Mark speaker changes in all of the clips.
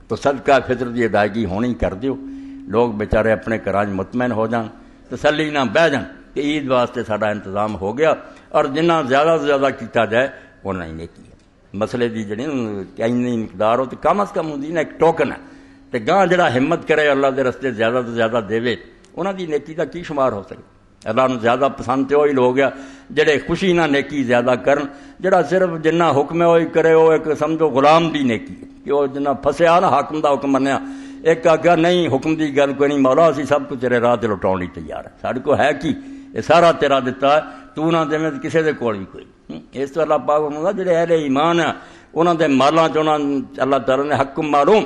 Speaker 1: تو صدقہ فطر کی ادائیگی ہونی کر دیو، لوگ بیچارے اپنے گھراں مطمئن ہو جان، تسلی نہ بہ جان کہ عید واسطے ساڈا انتظام ہو گیا، اور جنہ زیادہ سے زیادہ کیتا جائے اُنہ ہی نیکی ہے۔ مسئلے دی جڑی اینی مقدار ہو تو کم از کم ہوندی نا ایک ٹوکن ہے، تے گاں جڑا ہمت کرے اللہ دے رستے زیادہ تو زیادہ دے، انہاں دی نیکی دا کی شمار ہو سکے؟ اللہ نو زیادہ پسند تے وہی لوگ آ جڑے خوشی نہ نیکی زیادہ کرن، جڑا صرف جنہ حکم ہے وہی کرے، وہ ایک سمجھو غلام دی نیکی ہے کہ وہ جنہ پھسیا نا حاکم دا حکم منیا، ایک آگیا نہیں حکم دی گل کوئی نہیں، مولا اسی سب کچھ تیرے راہ تے لٹاؤن لئی تیار ہے، ساڈے کو ہے کی یہ سارا تیرا دتا ہے، تو نہ دے کسے دے کول بھی کوئی۔ اس تو اللہ پاک فرماتا جڑے اہل ایمان ہیں انہاں دے مالاں چ انہاں اللہ تعالیٰ نے حق معلوم،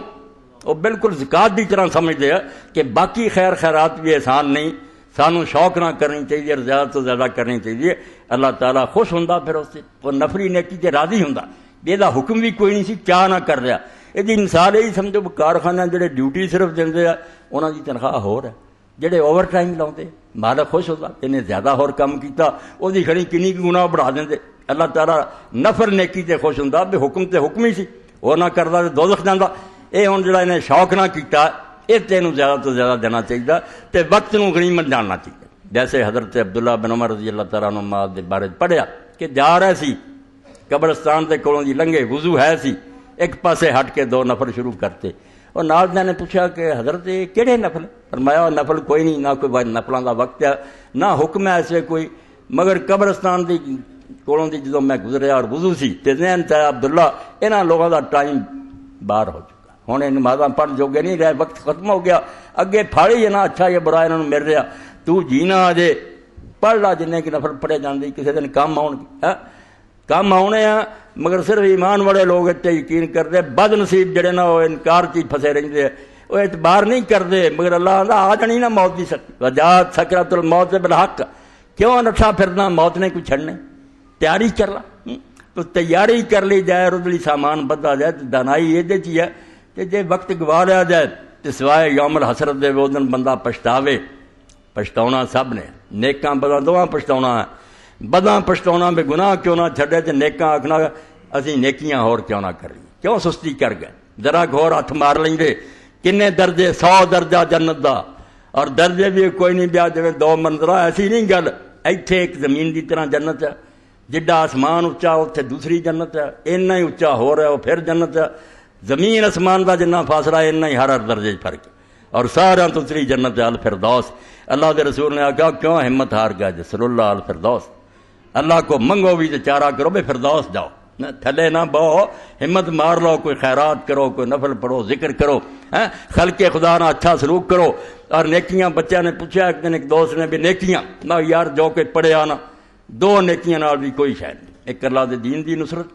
Speaker 1: وہ بالکل زکات دی طرح سمجھتے ہیں کہ باقی خیر خیرات بھی احسان نہیں، سانو شوق نہ کرنی چاہیے اور زیادہ تو زیادہ کرنی چاہیے۔ اللہ تعالیٰ خوش ہوندا پھر اس سے، وہ نفری نیکی تے راضی ہوندا، یہ حکم بھی کوئی نہیں سی، چاہ نہ کر رہا۔ یہ مثال یہی سمجھو کارخانہ جڑے ڈیوٹی صرف دے انہاں دی تنخواہ ہور ہے، جڑے اوور ٹائم لاؤندے مالک خوش ہوتا، انہیں زیادہ ہور کم کیتا وہ دی کھڑی کنی گناہ بڑھا دیں۔ اللہ تعالیٰ نفر نیکی تے خوش ہوندا، بھی حکم تے حکم ہی سی، وہ نہ کردا تے دوزخ جاندا۔ اے ہن جڑا انہیں شوق نہ کیتا، یہ تینوں زیادہ تو زیادہ دینا چاہیے، تے وقت نو غنیمت جاننا چاہیے۔ جیسے حضرت عبداللہ بن عمر رضی اللہ تعالیٰ عنہ دے بارے پڑھیا کہ جا رہے سی قبرستان دے کولوں دی لنگے، وضو ہے سی، ایک پاسے ہٹ کے دو نفل شروع کرتے، اور نال نے پوچھا کہ حضرت کہڑے نفل؟ فرمایا نفل کوئی نہیں، نہ کوئی نفلاں دا وقت ہے، نہ حکم ہے ایسے کوئی، مگر قبرستان دی کولوں دی جدوں میں گزریا اور وضو سی تے ذہن تے عبداللہ انہاں لوگاں دا ٹائم باہر ہو چکا، ہن یہ نمازاں پڑھ جوگے نہیں رہے، وقت ختم ہو گیا، اگے پھاڑی ہے نا اچھا یہ برا انہاں نوں مل رہا، تو جینا اجے پڑھ لا جننے کہ نفل پڑھے جاندے، کسی دن کام آؤ گے، کام آنے ہیں، مگر صرف ایمان والے لوگ اتنے یقین کرتے، بد نصیب جڑے نا وہ انکار چی پھسے رہتے، وہ اعتبار نہیں کرتے، مگر اللہ آندا آ جانی نا موت دی سکتی، وجات سکرات الموت بالحق، کیوں نٹھا پھرنا، موت نے کوئی چھڑنے، تیاری کر لا، تو تیاری کر لی جائے، ردلی سامان بدلا جائے، تو دانائی یہ چی ہے کہ جے وقت گوا لیا جائے تو سوائے یوم الحسرت دے وہ دن بندہ پچھتاوے، پچھتاؤنا سب نے، نیکاں بداں دواں پچھتاؤنا ہے، بداں پچھتاؤنا بے گناہ کیوں نہ چھڑے تے نیکاں آکھنا اسی نیکیاں ہور کیوں نہ کر لی، کیوں سستی کر گئے، ذرا گھور ہاتھ مار لیں گے، کنے درجے 100 درجہ جنت دا، اور درجے بھی کوئی نہیں بیا جویں دو منظرہ، ایسی نہیں گل، ایتھے ایک زمین دی طرح جنت ہے، جڈا آسمان اچا اتنے دوسری جنت ہے، اینا ہی اچا ہو رہا ہے وہ پھر جنت ہے، زمین آسمان دا جنہ فاصلہ ہے اینا ہی ہر درجے فرق ہے، اور سارا دوسری جنت ہے الفردوس۔ اللہ دے رسول نے آکھا کیوں ہمت ہار گیا جسر اللہ الفردوس، اللہ کو منگو بھی تو چارہ کرو بے فردوس جاؤ، تھلے نہ بہو، ہمت مار لو، کوئی خیرات کرو، کوئی نفل پڑھو، ذکر کرو، خلق خدا نہ اچھا سلوک کرو، اور نیکیاں بچہ نے پوچھا ایک دن ایک دوست نے بھی نیکیاں، میں یار جو کہ پڑھے آنا دو نیکیاں نال بھی کوئی شاید نہیں، ایک اللہ دے دین دی نصرت،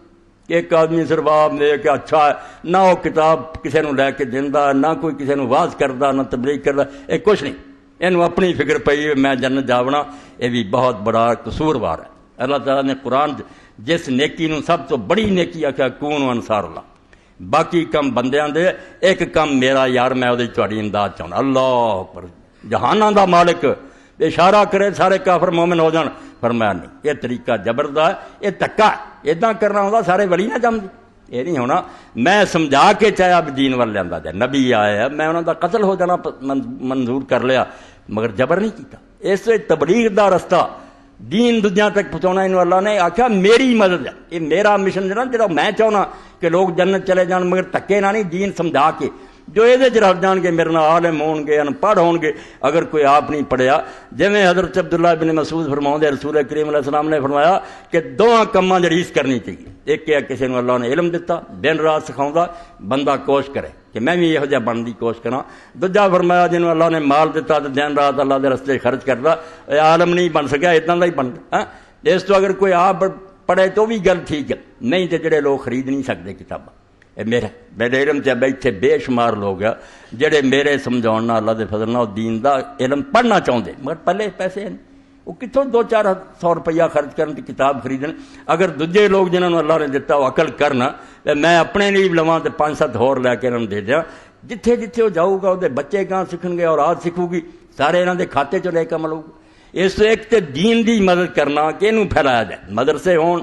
Speaker 1: ایک آدمی صرف آپ لے کے اچھا ہے، نہ وہ کتاب کسی نو لے کے دیندہ، نہ کوئی کسی نو واز کردہ، نہ تبلیغ کردہ، یہ کچھ نہیں، انہوں اپنی فکر پئی میں جنت جاونا، یہ بھی بہت بڑا قصوروار ہے۔ اللہ تعالیٰ نے قرآن جس نیکی نو سب تو بڑی نیکی آکھیا کونوا انصار اللہ، باقی کم بندیاں دے، ایک کم میرا یار میں وہ تہاڈی امداد چاہنا، اللہ اکبر، جہاناں دا مالک اشارہ کرے سارے کافر مومن ہو جان، فرمایا نہیں، یہ طریقہ جبر دا ہے، یہ تکا اداں کرنا ہوندا سارے ولی نہ جم، یہ نہیں ہونا، میں سمجھا کے چاہیا بھی دین وال لیندا جائے، نبی آئے ہے میں انہاں دا قتل ہو جانا منظور کر لیا، مگر جبر نہیں کیتا، اس تبلیغ دا رستہ دین دنیا تک پہنچانا، انہوں اللہ نے آکھا میری مدد ہے، یہ میرا مشن جنا جڑا میں چاہنا کہ لوگ جنت چلے جان، مگر تکے نہ نہیں، دین سمجھا کے، جو یہ رل جان گے میرے نال عالم ہون گے، ان پڑھ ہون گے، اگر کوئی آپ نہیں پڑھیا، جویں حضرت عبداللہ بن مسعود فرماؤندے رسول کریم علیہ السلام نے فرمایا کہ دواں کماں دی ریس کرنی چاہیے، ایک ہے کسی نے اللہ نے علم دیتا دن رات سکھاؤندا، بندہ کوشش کرے کہ میں بھی یہو جہا بننے کی کوشش کراں، دوجا فرمایا جنہوں اللہ نے مال دیتا تو دن رات اللہ دے رستے خرچ کرتا، عالم نہیں بن سکیا اتنا دا ہی بنتا، اس تو اگر کوئی آپ پڑھے تو بھی گل ٹھیک ہے، نہیں تو جڑے لوگ خرید نہیں سکتے کتاباں، میرے علم سے بیٹھے بے شمار لوگ ہیں جڑے میرے سمجھاؤن اللہ دے فضل نال دین دا علم پڑھنا چاہتے، مگر پہلے پیسے ہیں وہ کتوں 200-400 روپیہ خرچ کرن تے کتاب خریدن، اگر دوجے لوگ جنہوں نے اللہ نے دیتا وہ عقل کرنا، میں اپنے لیے لواں تے 5-7 ہور لے کے انہوں دے دیاں، جتھے جتھے وہ جاؤ گا وہ بچے کہاں سیکھن گے، اور آج سیکھو گی سارے انہوں دے کھاتے چ لے کے عمل ہوگا۔ اس ایک تے دین دی مدد کرنا کہ انہوں پھیلایا جائے، مدرسے ہون،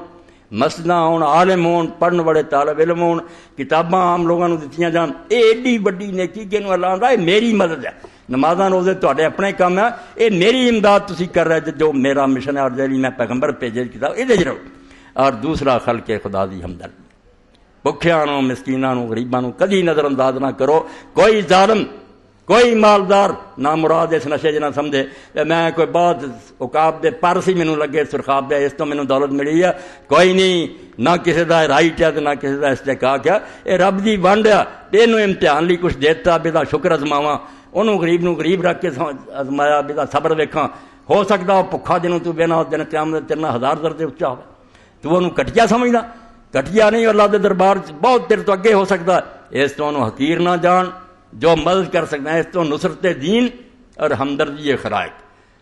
Speaker 1: مسجداں ہون، عالم ہون، پڑھن والے طالب علم ہون، کتاباں عام لوگوں کو دتیاں جان، یہ ایڈی وڈی نیکی کہ اللہ آندا ہے میری مدد ہے، نمازاں روزے تواڈے اپنے کام ہے، یہ میری امداد تسی کر رہے جو میرا مشن ہے اور جی میں پیغمبر بھیجے کتاب یہ رہو۔ اور دوسرا خلق خدا دی ہمدردی، بھکھیاں نو، مسکیناں نو، غریباں نو کدی نظر انداز نہ کرو۔ کوئی ظالم، کوئی مالدار نہ مراد اس نشے نہ سمجھے میں کوئی بہت عقاب دے پر سی مینوں لگے سرخاب دے اس تو مینوں دولت ملی ہے، کوئی نہیں، نہ کسی دا رائٹ ہے نہ کسی دا استحقاق ہے، یہ رب دی ونڈ ہے، اینوں امتحان لی کچھ دیتا بے شکر ازماواں، انہوں غریب نو غریب رکھ کے ازمایا بے صبر ویکھاں، ہو سکتا وہ بھکھا جنوں تو بنا دن قیامت تیرے 1000 درجے اچا ہو تو انہوں گھٹیا سمجھدا، گھٹیا نہیں، اللہ دے دربار بہت تیرے تو اگے ہو سکتا ہے، اس تو انہوں حقیر نہ جان، جو مدد کر سکتا ہے اس تو نصرت دین اور ہمدردی خلائق،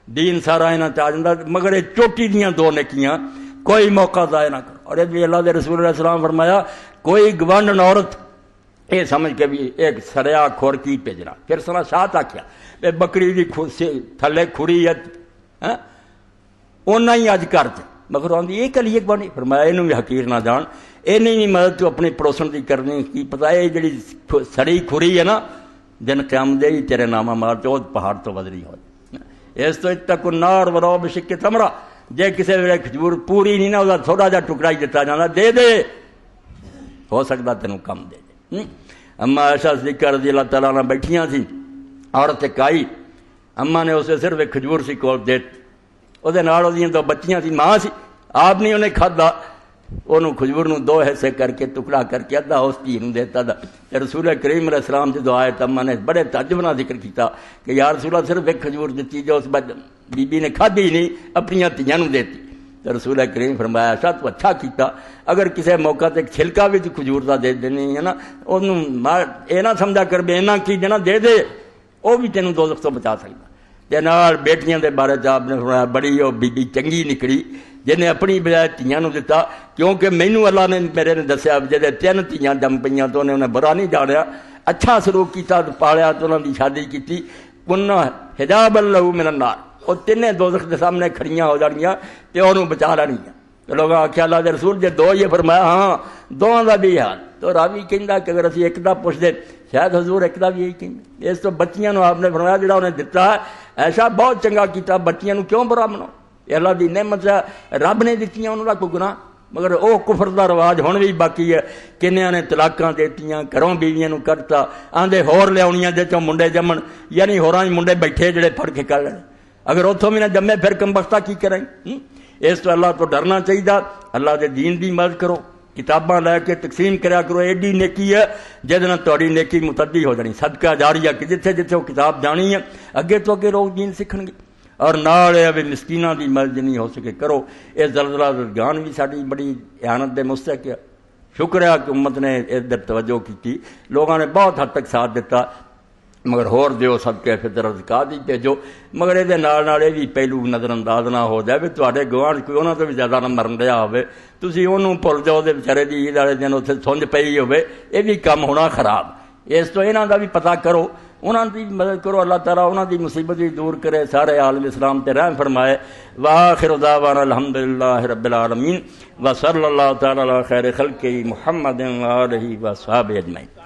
Speaker 1: دین سارا انہاں تے آ جاندا، مگر یہ چوٹی دیاں دو نیکیاں کوئی موقع ضائع نہ کرو۔ اور یہ بھی اللہ دے رسول علیہ السلام فرمایا کوئی گوانڈ عورت یہ سمجھ کے بھی ایک سریا کھور کی بھیجنا، پھر سنا ساتھ آخیا بکری دی تھلے کھری ہے اونا ہی اج کر دے، مگر آدھی یہ کلیے گوانڈی، فرمایا یہ بھی حقیر نہ جان، یہ نہیں مدد تو اپنی پڑوسن کی کرنی، کی پتا یہ جڑی سڑی کھری ہے نا دن قیامت دے ہی تیرے نامہ مار چو پہاڑ تو بدری ہو، اس تو اتق النار ولو بشق تمرہ، جے کسی ویلے کھجور پوری نہیں نا وہ تھوڑا جا ٹکڑا ہی دیتا جانا، دے دے ہو سکتا تینوں کم دے دے۔ اما عائشہ صدیقہ رضی اللہ تعالیٰ عنہ بیٹھیاں سی، عورت ایک آئی، اما نے اسے صرف ایک کھجور سی کول دے، وہ دو بچیاں سی، ماں سی، آپ نہیں انہیں کھادا، انہوں کھجور نو دو حصے کر کے ٹکڑا کر کے ادھا اس دھی نو دیتا دا۔ رسول کریم علیہ السلام جدو آئے تو اما نے بڑے تعجب نال ذکر کیتا کہ یا رسول اللہ صرف ایک کھجور دیتی جو اس بی بی نے کھادی نہیں اپنی دھیاں نو دیتی، تو رسول کریم فرمایا اچھا تو اچھا کیتا، اگر کسی موقع تے چھلکا بھی تو کھجور دا دے دینی ہے نا، انہوں یہ نہ سمجھا کر بھی اینا کی دینا دے دے، وہ بھی تینوں دوزخ تو بچا سکتا۔ تے نال بیٹیاں دے بارے آپ نے فرمایا بڑی وہ بی بی چنگی نکلی جنہیں اپنی بجائے دھیاں نو دتا، کیونکہ مینوں اللہ نے میرے نے دسیا جہاں 3 دھیاں جم پئیاں تو انہیں برا نہیں جانیا، اچھا سلوک کیتا تو پالیا تو انہوں دی شادی کی، کننا حجاب لہو من النار، وہ تینیں دوزخ دے سامنے کھڑیاں ہو جانیاں تے انہوں بچا لینیاں۔ تو لوگ آخیا اللہ دے رسول جے 2 یہ فرمایا ہاں دونوں دا بھی حال، تو راوی کہندا کہ اگر اسی ایک دا پوچھ دے شاید حضور ایک دا بھی یہی کہندا، اس تو بچیاں نو آپ نے فرمایا جڑا انہیں دتا ہے ایسا بہت چنگا کیتا، بچیاں نو کیوں برا منو، یہ اللہ دی نعمت ہے، رب نے دتیاں انہوں دا کوئی گناہ، مگر وہ کفر دا رواج ہن بھی باقی ہے، کنیاں نے طلاقاں دیتیاں، گھروں بیویاں نو کڈتا، آندے ہور لیاونیاں جے چوں منڈے جمن، یعنی ہوراں منڈے بیٹھے جڑے پھڑ کے کر لین، اگر اتوں بھی نہ جمے پھر کم بختہ کی کریں۔ اس تو اللہ تو ڈرنا چاہیے، اللہ دے دین دی مدد کرو، کتاباں لے کے تقسیم کریا کرو، ایڈی نیکی ہے جہد نال تہاڈی نیکی متعدی ہو جانی، صدقہ جاریہ کہ جتھے جتھے وہ کتاب جانی ہے اگے تو اگے لوگ دین سیکھن گے، اور نال بھی مسکیناں دی مدد نہیں ہو سکے کرو۔ یہ زلزلہ زلزان بھی ساری بڑی احانت دے مستحق ہے، شکر ہے کہ امت نے ادھر توجہ کی، لوگوں نے بہت حد تک ساتھ دیتا، مگر ہور دیو صدقہ فطر زکات دی بھیجو، مگر یہ نال بھی پہلو نظر انداز نہ ہو جائے، تواڈے گوانڈ کوئی انہوں تو بھی زیادہ نہ مرن رہا ہوئے، تسی انہوں بھول جاؤ دے بیچارے دی عید والے دن اتنے سنج پئی ہوئے، یہ بھی کم ہونا خراب۔ اس تو انہوں دا بھی پتہ کرو، انہوں دی مدد کرو، اللہ تعالیٰ انہوں دی مصیبت بھی دور کرے، سارے عالم اسلام تے رحم فرمائے۔ وآخر دعوانا الحمدللہ رب العالمین وصلی اللہ تعالی علی خیر خلقہ محمد وآلہ وصحبہ اجمعین۔